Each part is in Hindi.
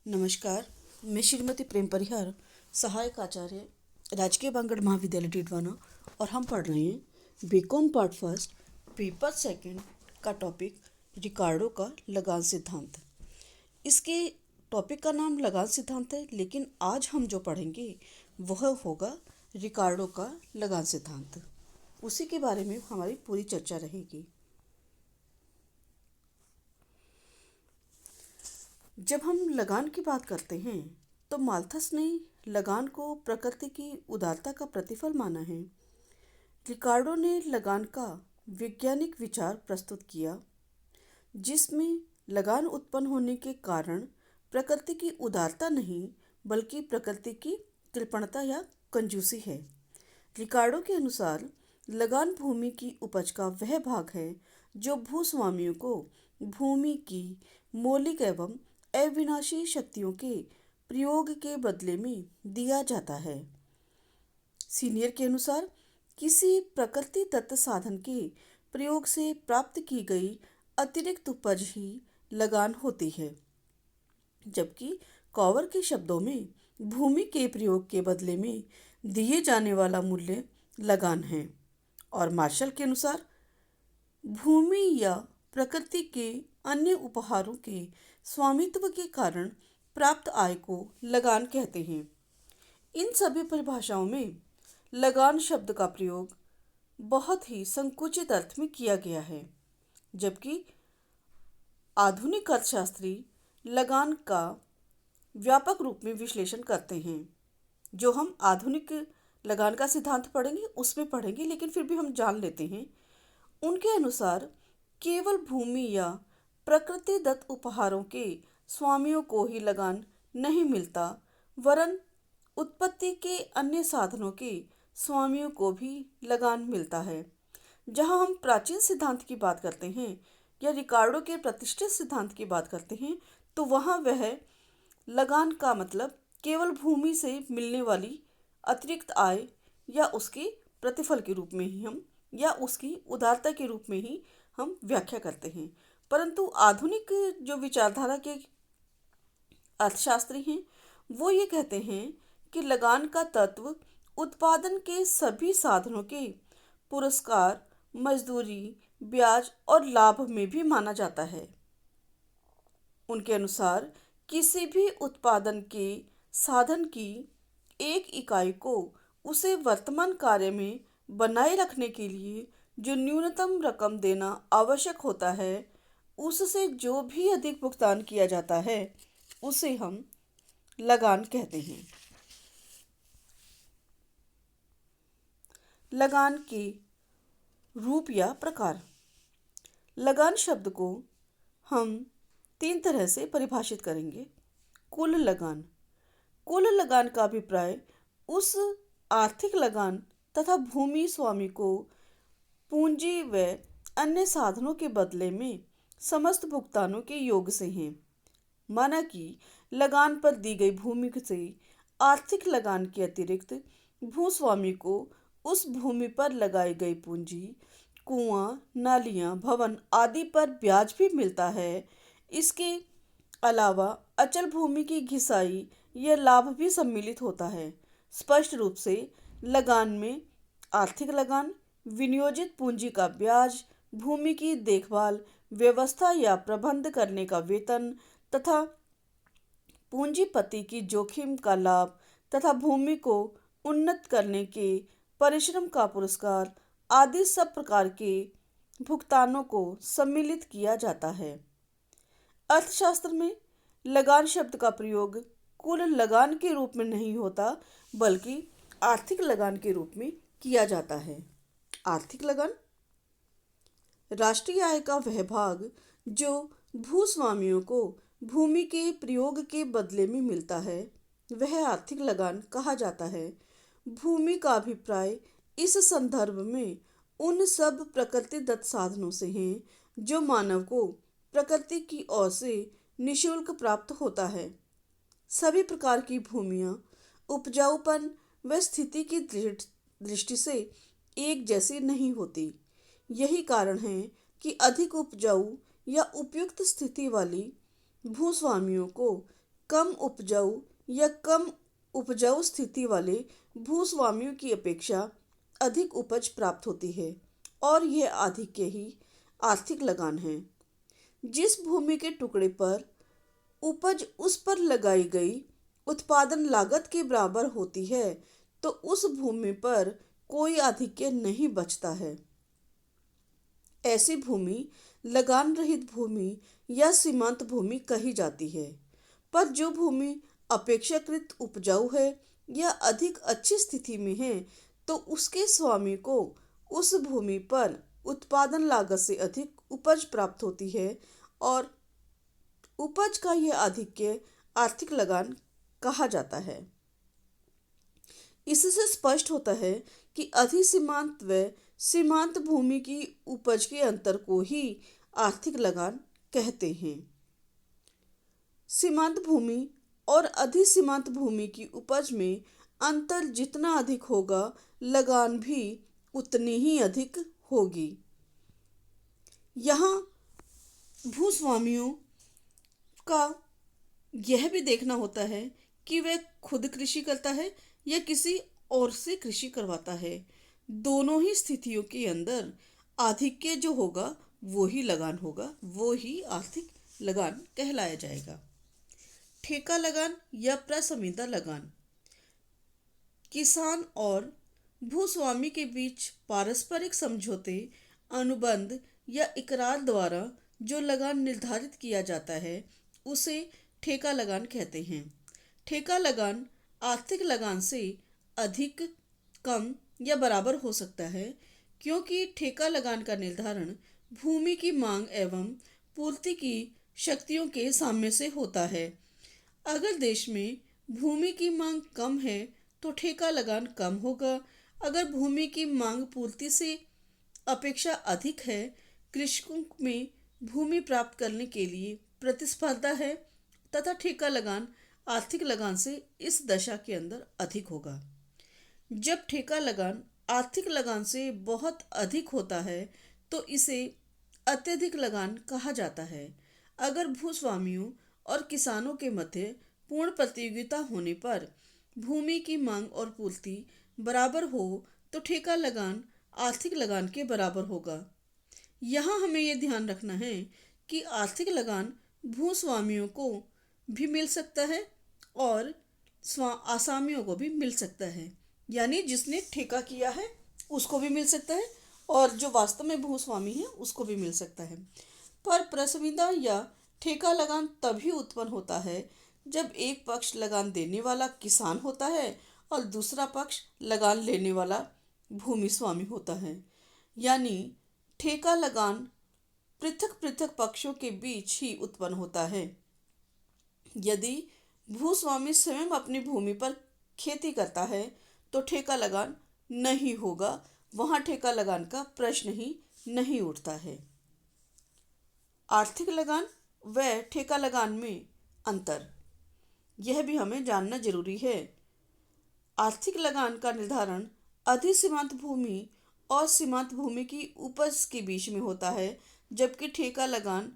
नमस्कार। मैं श्रीमती प्रेम परिहार, सहायक आचार्य, राजकीय बांगड़ महाविद्यालय टिटवाना, और हम पढ़ रहे हैं B Com part first paper second का टॉपिक रिकार्डो का लगान सिद्धांत। इसके टॉपिक का नाम लगान सिद्धांत है, लेकिन आज हम जो पढ़ेंगे वह होगा रिकार्डो का लगान सिद्धांत। उसी के बारे में हमारी पूरी चर्चा रहेगी। जब हम लगान की बात करते हैं तो माल्थस ने लगान को प्रकृति की उदारता का प्रतिफल माना है। रिकार्डो ने लगान का वैज्ञानिक विचार प्रस्तुत किया, जिसमें लगान उत्पन्न होने के कारण प्रकृति की उदारता नहीं बल्कि प्रकृति की कृपणता या कंजूसी है। रिकार्डो के अनुसार लगान भूमि की उपज का वह भाग है जो भूस्वामियों को भूमि की मौलिक एवं अविनाशी शक्तियों के प्रयोग के बदले में दिया जाता है। सीनियर के अनुसार किसी प्रकृति दत्त साधन के प्रयोग से प्राप्त की गई अतिरिक्त उपज ही लगान होती है, जबकि कॉवर के शब्दों में भूमि के प्रयोग के बदले में दिए जाने वाला मूल्य लगान है। और मार्शल के अनुसार भूमि या प्रकृति के अन्य उपहारों के स्वामित्व के कारण प्राप्त आय को लगान कहते हैं। इन सभी परिभाषाओं में लगान शब्द का प्रयोग बहुत ही संकुचित अर्थ में किया गया है, जबकि आधुनिक अर्थशास्त्री लगान का व्यापक रूप में विश्लेषण करते हैं। जो हम आधुनिक लगान का सिद्धांत पढ़ेंगे उसमें पढ़ेंगे, लेकिन फिर भी हम जान लेते हैं। उनके अनुसार केवल भूमि या प्रकृति दत्त उपहारों के स्वामियों को ही लगान नहीं मिलता, वरन उत्पत्ति के अन्य साधनों के स्वामियों को भी लगान मिलता है। जहां हम प्राचीन सिद्धांत की बात करते हैं या रिकार्डो के प्रतिष्ठित सिद्धांत की बात करते हैं, तो वहां वह लगान का मतलब केवल भूमि से मिलने वाली अतिरिक्त आय या उसके प्रतिफल के रूप में ही हम या उसकी उदारता के रूप में ही हम व्याख्या करते हैं। परंतु आधुनिक जो विचारधारा के अर्थशास्त्री हैं वो ये कहते हैं कि लगान का तत्व उत्पादन के सभी साधनों के पुरस्कार, मजदूरी, ब्याज और लाभ में भी माना जाता है। उनके अनुसार किसी भी उत्पादन के साधन की एक इकाई को उसे वर्तमान कार्य में बनाए रखने के लिए जो न्यूनतम रकम देना आवश्यक होता है, उससे जो भी अधिक भुगतान किया जाता है उसे हम लगान कहते हैं। लगान के रूप या प्रकार। लगान शब्द को हम 3 तरह से परिभाषित करेंगे। कुल लगान। कुल लगान का अभिप्राय उस आर्थिक लगान तथा भूमि स्वामी को पूंजी व अन्य साधनों के बदले में समस्त भुगतानों के योग से हैं। माना कि लगान पर दी गई भूमि से आर्थिक लगान के अतिरिक्त भूस्वामी को उस भूमि पर लगाई गई पूंजी, कुआं, नालियां, भवन आदि पर ब्याज भी मिलता है। इसके अलावा अचल भूमि की घिसाई या लाभ भी सम्मिलित होता है। स्पष्ट रूप से लगान में आर्थिक लगान, विनियोजित पूंजी का ब्याज, भूमि की देखभाल, व्यवस्था या प्रबंध करने का वेतन तथा पूंजीपति की जोखिम का लाभ तथा भूमि को उन्नत करने के परिश्रम का पुरस्कार आदि सब प्रकार के भुगतानों को सम्मिलित किया जाता है। अर्थशास्त्र में लगान शब्द का प्रयोग कुल लगान के रूप में नहीं होता, बल्कि आर्थिक लगान के रूप में किया जाता है। आर्थिक लगान राष्ट्रीय आय का वह भाग जो भूस्वामियों को भूमि के प्रयोग के बदले में मिलता है, वह आर्थिक लगान कहा जाता है। भूमि का अभिप्राय इस संदर्भ में उन सब प्रकृति दत्त साधनों से हैं जो मानव को प्रकृति की ओर से निःशुल्क प्राप्त होता है। सभी प्रकार की भूमियां उपजाऊपन व स्थिति की दृष्टि से एक जैसी नहीं होती। यही कारण है कि अधिक उपजाऊ या उपयुक्त स्थिति वाली भूस्वामियों को कम उपजाऊ या कम उपजाऊ स्थिति वाले भूस्वामियों की अपेक्षा अधिक उपज प्राप्त होती है और यह आधिक्य ही आर्थिक लगान है। जिस भूमि के टुकड़े पर उपज उस पर लगाई गई उत्पादन लागत के बराबर होती है तो उस भूमि पर कोई आधिक्य नहीं बचता है। ऐसी भूमि लगान रहित भूमि या सीमांत भूमि कही जाती है। पर जो भूमि अपेक्षाकृत उपजाऊ है या अधिक अच्छी स्थिति में है तो उसके स्वामी को उस भूमि पर उत्पादन लागत से अधिक उपज प्राप्त होती है और उपज का यह आधिक्य आर्थिक लगान कहा जाता है। इससे स्पष्ट होता है कि अधिसीमांत व सीमांत भूमि की उपज के अंतर को ही आर्थिक लगान कहते हैं। सीमांत भूमि और अधिसीमांत भूमि की उपज में अंतर जितना अधिक होगा लगान भी उतनी ही अधिक होगी। यहाँ भूस्वामियों का यह भी देखना होता है कि वह खुद कृषि करता है या किसी और से कृषि करवाता है। दोनों ही स्थितियों के अंदर आधिक्य जो होगा वो ही लगान होगा, वो ही आर्थिक लगान कहलाया जाएगा। ठेका लगान या प्रसंविदा लगान किसान और भूस्वामी के बीच पारस्परिक समझौते, अनुबंध या इकरार द्वारा जो लगान निर्धारित किया जाता है उसे ठेका लगान कहते हैं। ठेका लगान आर्थिक लगान से अधिक, कम या बराबर हो सकता है क्योंकि ठेका लगान का निर्धारण भूमि की मांग एवं पूर्ति की शक्तियों के साम्य से होता है। अगर देश में भूमि की मांग कम है तो ठेका लगान कम होगा। अगर भूमि की मांग पूर्ति से अपेक्षा अधिक है, कृषकों में भूमि प्राप्त करने के लिए प्रतिस्पर्धा है तथा ठेका लगान आर्थिक लगान से इस दशा के अंदर अधिक होगा। जब ठेका लगान आर्थिक लगान से बहुत अधिक होता है तो इसे अत्यधिक लगान कहा जाता है। अगर भूस्वामियों और किसानों के मध्य पूर्ण प्रतियोगिता होने पर भूमि की मांग और पूर्ति बराबर हो तो ठेका लगान आर्थिक लगान के बराबर होगा। यहाँ हमें यह ध्यान रखना है कि आर्थिक लगान भूस्वामियों को भी मिल सकता है और आसामियों को भी मिल सकता है, यानी जिसने ठेका किया है उसको भी मिल सकता है और जो वास्तव में भूस्वामी है उसको भी मिल सकता है। पर प्रसंविदा या ठेका लगान तभी उत्पन्न होता है जब एक पक्ष लगान देने वाला किसान होता है और दूसरा पक्ष लगान लेने वाला भूमि स्वामी होता है। यानी ठेका लगान पृथक पृथक पक्षों के बीच ही उत्पन्न होता है। यदि भूस्वामी स्वयं अपनी भूमि पर खेती करता है तो ठेका लगान नहीं होगा, वहाँ ठेका लगान का प्रश्न ही नहीं उठता है। आर्थिक लगान व ठेका लगान में अंतर, यह भी हमें जानना जरूरी है। आर्थिक लगान का निर्धारण अधिसीमांत भूमि और सीमांत भूमि की उपज के बीच में होता है, जबकि ठेका लगान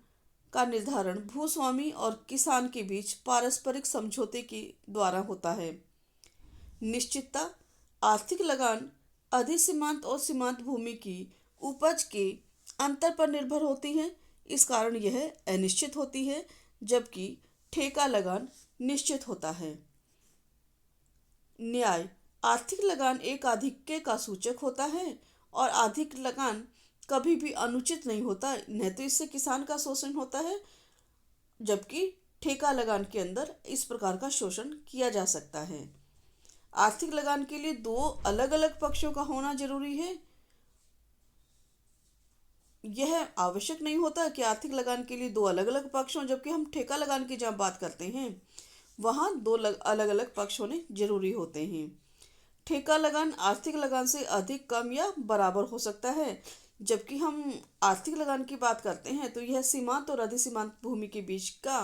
का निर्धारण भूस्वामी और किसान के बीच पारस्परिक समझौते के द्वारा होता है। निश्चितता, आर्थिक लगान अधिसीमांत और सीमांत भूमि की उपज के अंतर पर निर्भर होती है, इस कारण यह अनिश्चित होती है, जबकि ठेका लगान निश्चित होता है। न्याय, आर्थिक लगान एक आधिक्य का सूचक होता है और आर्थिक लगान कभी भी अनुचित नहीं होता, न तो इससे किसान का शोषण होता है, जबकि ठेका लगान के अंदर इस प्रकार का शोषण किया जा सकता है। आर्थिक लगान के लिए दो अलग अलग पक्षों का होना जरूरी है। यह आवश्यक नहीं होता कि आर्थिक लगान के लिए दो अलग अलग पक्ष हों, जबकि हम ठेका लगान की जब बात करते हैं वहाँ दो अलग अलग पक्ष होने जरूरी होते हैं। ठेका लगान आर्थिक लगान से अधिक, कम या बराबर हो सकता है, जबकि हम आर्थिक लगान की बात करते हैं तो यह सीमांत और अधिसीमांत भूमि के बीच का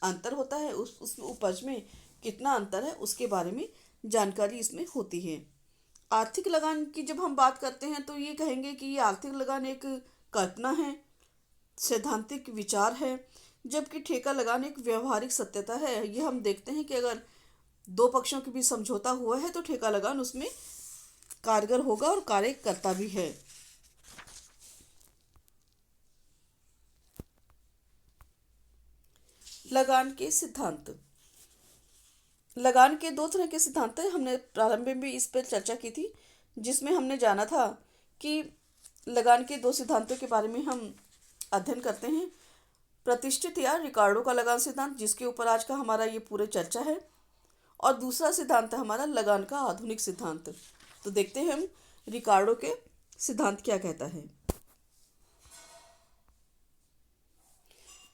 अंतर होता है। उस उपज में कितना अंतर है उसके बारे में जानकारी इसमें होती है। आर्थिक लगान की जब हम बात करते हैं तो ये कहेंगे कि ये आर्थिक लगान एक कल्पना है, सैद्धांतिक विचार है जबकि ठेका लगान एक व्यवहारिक सत्यता है। ये हम देखते हैं कि अगर दो पक्षों के बीच समझौता हुआ है तो ठेका लगान उसमें कारगर होगा और कार्य करता भी है। लगान के सिद्धांत। लगान के दो तरह के सिद्धांत हैं। हमने प्रारंभ में भी इस पर चर्चा की थी, जिसमें हमने जाना था कि लगान के दो सिद्धांतों के बारे में हम अध्ययन करते हैं। प्रतिष्ठित या रिकार्डो का लगान सिद्धांत, जिसके ऊपर आज का हमारा ये पूरे चर्चा है, और दूसरा सिद्धांत है हमारा लगान का आधुनिक सिद्धांत। तो देखते हैं हम रिकार्डो के सिद्धांत क्या कहता है।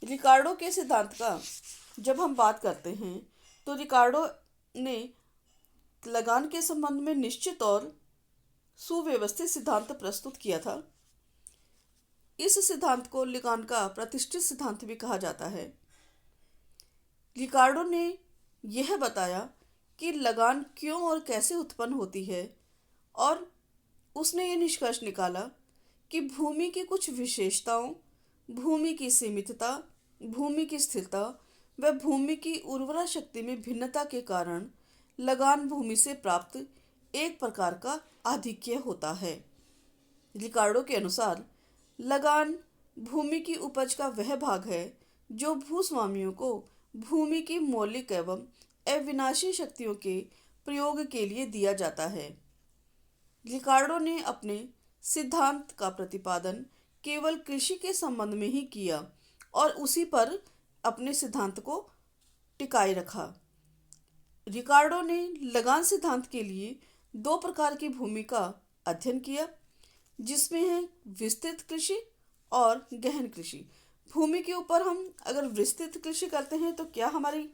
रिकार्डो के सिद्धांत का जब हम बात करते हैं तो रिकार्डो ने लगान के संबंध में निश्चित और सुव्यवस्थित सिद्धांत प्रस्तुत किया था। इस सिद्धांत को लगान का प्रतिष्ठित सिद्धांत भी कहा जाता है। रिकार्डो ने यह बताया कि लगान क्यों और कैसे उत्पन्न होती है, और उसने ये निष्कर्ष निकाला कि भूमि की कुछ विशेषताओं, भूमि की सीमितता, भूमि की स्थिरता व भूमि की उर्वरा शक्ति में भिन्नता के कारण लगान भूमि से प्राप्त एक प्रकार का आधिक्य होता है। रिकार्डो के अनुसार लगान भूमि की उपज का वह भाग है जो भूस्वामियों को भूमि की मौलिक एवं अविनाशी शक्तियों के प्रयोग के लिए दिया जाता है। रिकार्डो ने अपने सिद्धांत का प्रतिपादन केवल कृषि के संबंध में ही किया और उसी पर अपने सिद्धांत को टिकाए रखा। रिकार्डो ने लगान सिद्धांत के लिए दो प्रकार की भूमि का अध्ययन किया, जिसमें है विस्तृत कृषि और गहन कृषि। भूमि के ऊपर हम अगर विस्तृत कृषि करते हैं तो क्या हमारी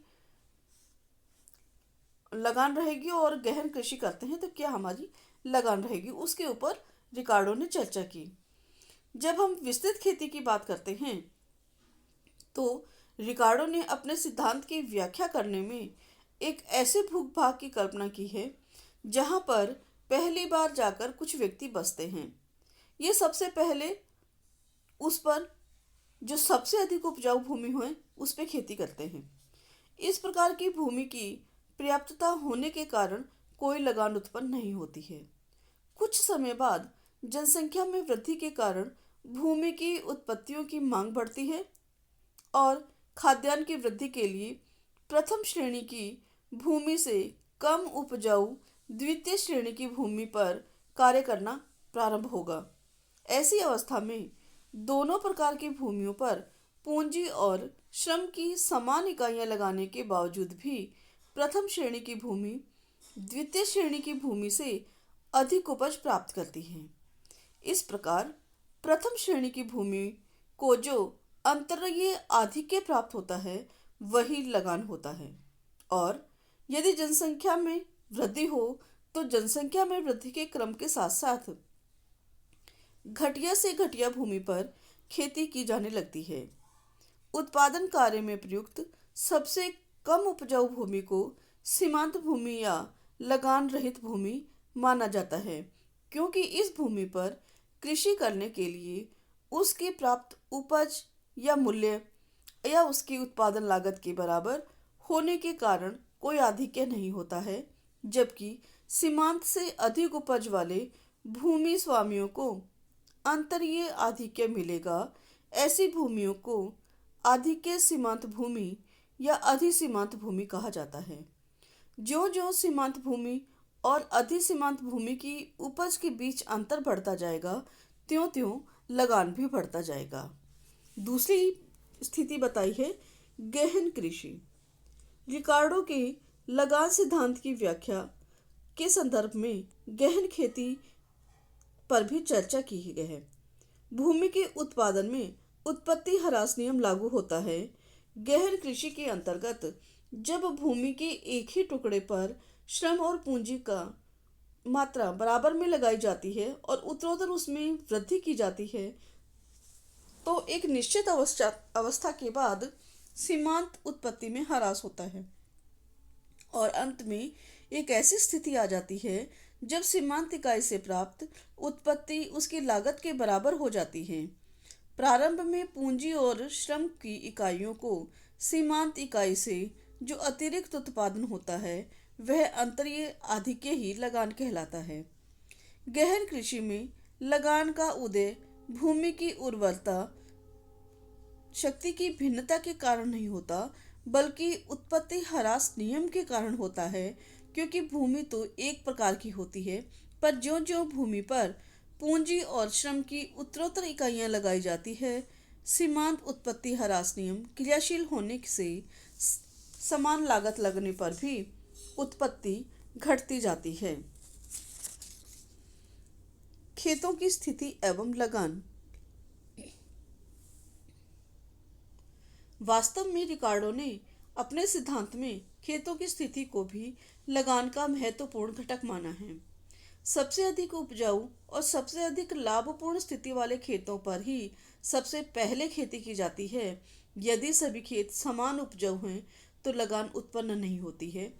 लगान रहेगी, और गहन कृषि करते हैं तो क्या हमारी लगान रहेगी, उसके ऊपर रिकार्डो ने चर्चा की। जब हम विस्तृत खेती की बात करते हैं तो रिकार्डो ने अपने सिद्धांत की व्याख्या करने में एक ऐसे भूभाग की कल्पना की है जहां पर पहली बार जाकर कुछ व्यक्ति बसते हैं। ये सबसे पहले उस पर जो सबसे अधिक उपजाऊ भूमि हो उस पर खेती करते हैं। इस प्रकार की भूमि की पर्याप्तता होने के कारण कोई लगान उत्पन्न नहीं होती है। कुछ समय बाद जनसंख्या में वृद्धि के कारण भूमि की उत्पत्तियों की मांग बढ़ती है और खाद्यान्न की वृद्धि के लिए प्रथम श्रेणी की भूमि से कम उपजाऊ द्वितीय श्रेणी की भूमि पर कार्य करना प्रारंभ होगा। ऐसी अवस्था में दोनों प्रकार की भूमियों पर पूंजी और श्रम की समान इकाइयां लगाने के बावजूद भी प्रथम श्रेणी की भूमि द्वितीय श्रेणी की भूमि से अधिक उपज प्राप्त करती है। इस प्रकार प्रथम श्रेणी की भूमि को जो अंतर्गीय आधिक्य प्राप्त होता है वही लगान होता है। और यदि जनसंख्या में वृद्धि हो तो जनसंख्या में वृद्धि के क्रम के साथ साथ घटिया से घटिया भूमि पर खेती की जाने लगती है। उत्पादन कार्य में प्रयुक्त सबसे कम उपजाऊ भूमि को सीमांत भूमि या लगान रहित भूमि माना जाता है, क्योंकि इस भूमि पर कृषि करने के लिए उसकी प्राप्त उपज या मूल्य या उसकी उत्पादन लागत के बराबर होने के कारण कोई आधिक्य नहीं होता है, जबकि सीमांत से अधिक उपज वाले भूमि स्वामियों को अंतरीय आधिक्य मिलेगा। ऐसी भूमियों को आधिक्य सीमांत भूमि या अधिसीमांत भूमि कहा जाता है। ज्यों ज्यों सीमांत भूमि और अधिसीमांत भूमि की उपज के बीच अंतर बढ़ता जाएगा, त्यों त्यों लगान भी बढ़ता जाएगा। दूसरी स्थिति बताई है गहन कृषि। रिकार्डो के लगान सिद्धांत की व्याख्या के संदर्भ में गहन खेती पर भी चर्चा की गई है। भूमि के उत्पादन में उत्पत्ति ह्रास नियम लागू होता है। गहन कृषि के अंतर्गत जब भूमि के एक ही टुकड़े पर श्रम और पूंजी का मात्रा बराबर में लगाई जाती है और उत्तरोत्तर उसमें वृद्धि की जाती है, तो एक निश्चित अवस्था के बाद सीमांत उत्पत्ति में ह्रास होता है और अंत में एक ऐसी स्थिति आ जाती है जब सीमांत इकाई से प्राप्त उत्पत्ति उसकी लागत के बराबर हो जाती है। प्रारंभ में पूंजी और श्रम की इकाइयों को सीमांत इकाई से जो अतिरिक्त उत्पादन होता है वह अंतरीय आधिक्य ही लगान कहलाता है। गहन कृषि में लगान का उदय भूमि की उर्वरता शक्ति की भिन्नता के कारण नहीं होता, बल्कि उत्पत्ति ह्रास नियम के कारण होता है। क्योंकि भूमि तो एक प्रकार की होती है, पर ज्यों-ज्यों भूमि पर पूंजी और श्रम की उत्तरोत्तर इकाइयां लगाई जाती है, सीमांत उत्पत्ति ह्रास नियम क्रियाशील होने से समान लागत लगने पर भी उत्पत्ति घटती जाती है। खेतों की स्थिति एवं लगान। वास्तव में रिकार्डो ने अपने सिद्धांत में खेतों की स्थिति को भी लगान का महत्वपूर्ण घटक माना है। सबसे अधिक उपजाऊ और सबसे अधिक लाभपूर्ण स्थिति वाले खेतों पर ही सबसे पहले खेती की जाती है। यदि सभी खेत समान उपजाऊ हैं तो लगान उत्पन्न नहीं होती है,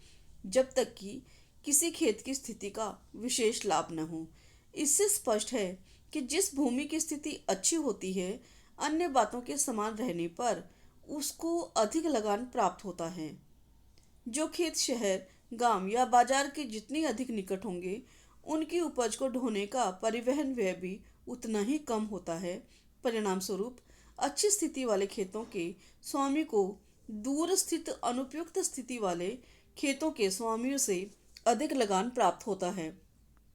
जब तक कि किसी खेत की स्थिति का विशेष लाभ न हो। इससे स्पष्ट है कि जिस भूमि की स्थिति अच्छी होती है, अन्य बातों के समान रहने पर उसको अधिक लगान प्राप्त होता है। जो खेत शहर, गांव या बाजार के जितनी अधिक निकट होंगे, उनकी उपज को ढोने का परिवहन व्यय भी उतना ही कम होता है। परिणाम स्वरूप अच्छी स्थिति वाले खेतों के स्वामी को दूर स्थित अनुपयुक्त स्थिति वाले खेतों के स्वामियों से अधिक लगान प्राप्त होता है।